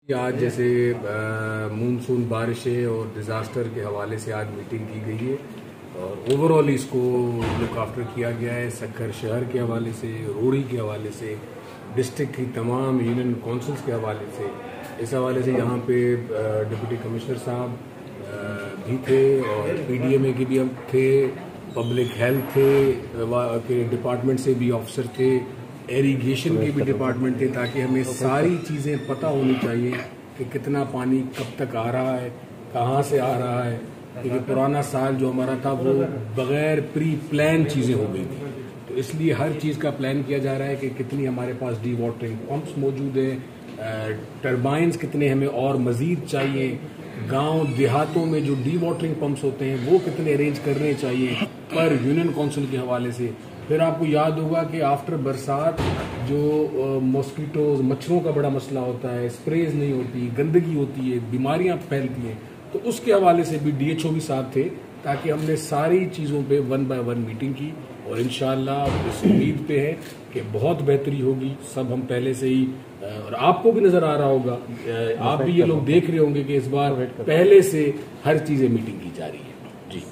आज जैसे मानसून बारिशें और डिज़ास्टर के हवाले से आज मीटिंग की गई है और ओवरऑल इसको लुक आफ्टर किया गया है। सक्खर शहर के हवाले से, रोड़ी के हवाले से, डिस्ट्रिक्ट की तमाम यूनियन काउंसिल्स के हवाले से, इस हवाले से यहाँ पे डिप्टी कमिश्नर साहब भी थे और पीडीएमए के भी हम थे, पब्लिक हेल्थ के डिपार्टमेंट से भी ऑफिसर थे, एरीगेशन के भी डिपार्टमेंट थे, ताकि हमें सारी चीज़ें पता होनी चाहिए कि कितना पानी कब तक आ रहा है, कहाँ से आ रहा है। क्योंकि पुराना साल जो हमारा था वो बगैर प्री प्लान चीज़ें हो गई थी, तो इसलिए हर चीज़ का प्लान किया जा रहा है कि कितनी हमारे पास डी वाटरिंग पंप्स मौजूद हैं, टर्बाइंस कितने हमें और मज़ीद चाहिए, गांव देहातों में जो डी वाटरिंग पंप्स होते हैं वो कितने अरेंज करने चाहिए पर यूनियन काउंसिल के हवाले से। फिर आपको याद होगा कि आफ्टर बरसात जो मॉस्किटोज मच्छरों का बड़ा मसला होता है, स्प्रेज नहीं होती, गंदगी होती है, बीमारियां फैलती हैं, तो उसके हवाले से भी डीएचओ भी साथ थे, ताकि हमने सारी चीज़ों पे 1 बाय 1 मीटिंग की और इंशाअल्लाह इस उम्मीद पे है कि बहुत बेहतरी होगी। सब हम पहले से ही, और आपको भी नज़र आ रहा होगा, आप भी ये लोग देख रहे होंगे कि इस बार पहले से हर चीज़ें मीटिंग की जा रही है। जी।